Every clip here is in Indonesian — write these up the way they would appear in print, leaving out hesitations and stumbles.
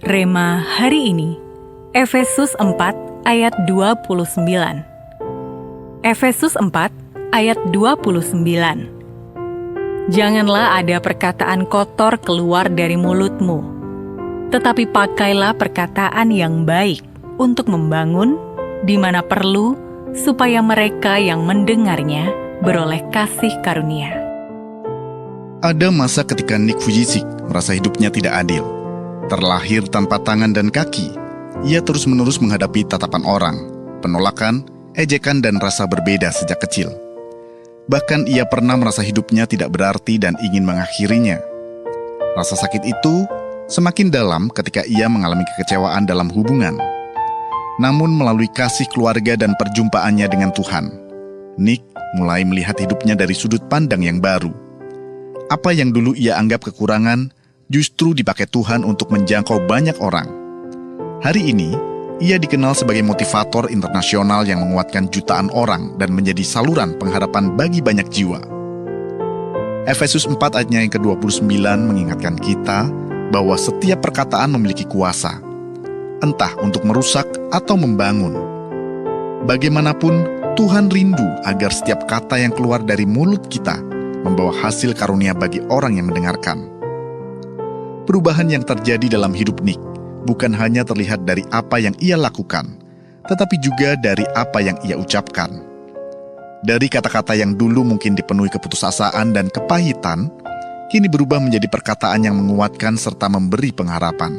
Rema hari ini, Efesus 4 ayat 29. Efesus 4 ayat 29. Janganlah ada perkataan kotor keluar dari mulutmu, tetapi pakailah perkataan yang baik untuk membangun di mana perlu, supaya mereka yang mendengarnya beroleh kasih karunia. Ada masa ketika Nick Vujicic merasa hidupnya tidak adil. Terlahir tanpa tangan dan kaki, ia terus-menerus menghadapi tatapan orang, penolakan, ejekan dan rasa berbeda sejak kecil. Bahkan ia pernah merasa hidupnya tidak berarti dan ingin mengakhirinya. Rasa sakit itu semakin dalam ketika ia mengalami kekecewaan dalam hubungan. Namun melalui kasih keluarga dan perjumpaannya dengan Tuhan, Nick mulai melihat hidupnya dari sudut pandang yang baru. Apa yang dulu ia anggap kekurangan, justru dipakai Tuhan untuk menjangkau banyak orang. Hari ini, ia dikenal sebagai motivator internasional yang menguatkan jutaan orang dan menjadi saluran pengharapan bagi banyak jiwa. Efesus 4 ayatnya yang ke-29 mengingatkan kita bahwa setiap perkataan memiliki kuasa, entah untuk merusak atau membangun. Bagaimanapun, Tuhan rindu agar setiap kata yang keluar dari mulut kita membawa hasil karunia bagi orang yang mendengarkan. Perubahan yang terjadi dalam hidup Nick bukan hanya terlihat dari apa yang ia lakukan, tetapi juga dari apa yang ia ucapkan. Dari kata-kata yang dulu mungkin dipenuhi keputusasaan dan kepahitan, kini berubah menjadi perkataan yang menguatkan serta memberi pengharapan.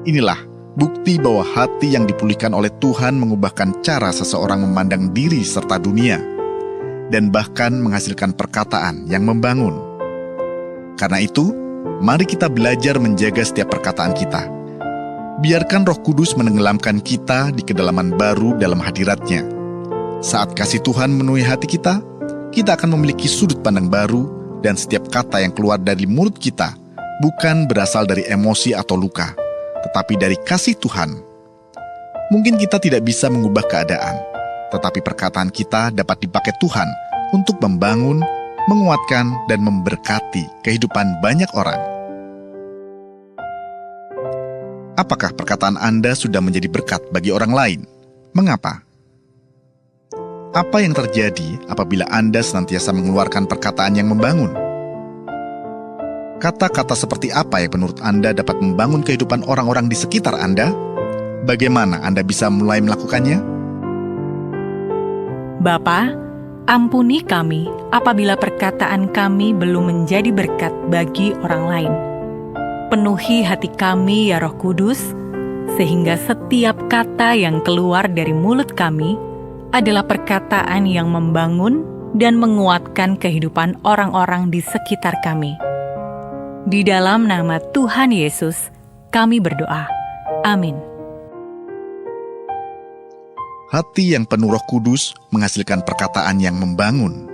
Inilah bukti bahwa hati yang dipulihkan oleh Tuhan mengubahkan cara seseorang memandang diri serta dunia, dan bahkan menghasilkan perkataan yang membangun. Karena itu, mari kita belajar menjaga setiap perkataan kita. Biarkan Roh Kudus menenggelamkan kita di kedalaman baru dalam hadirat-Nya. Saat kasih Tuhan memenuhi hati kita akan memiliki sudut pandang baru, dan setiap kata yang keluar dari mulut kita bukan berasal dari emosi atau luka, tetapi dari kasih Tuhan. Mungkin kita tidak bisa mengubah keadaan, tetapi perkataan kita dapat dipakai Tuhan untuk membangun, menguatkan, dan memberkati kehidupan banyak orang. Apakah perkataan Anda sudah menjadi berkat bagi orang lain? Mengapa? Apa yang terjadi apabila Anda senantiasa mengeluarkan perkataan yang membangun? Kata-kata seperti apa yang menurut Anda dapat membangun kehidupan orang-orang di sekitar Anda? Bagaimana Anda bisa mulai melakukannya? Bapa, ampuni kami apabila perkataan kami belum menjadi berkat bagi orang lain. Penuhi hati kami ya Roh Kudus, sehingga setiap kata yang keluar dari mulut kami adalah perkataan yang membangun dan menguatkan kehidupan orang-orang di sekitar kami. Di dalam nama Tuhan Yesus, kami berdoa. Amin. Hati yang penuh Roh Kudus menghasilkan perkataan yang membangun.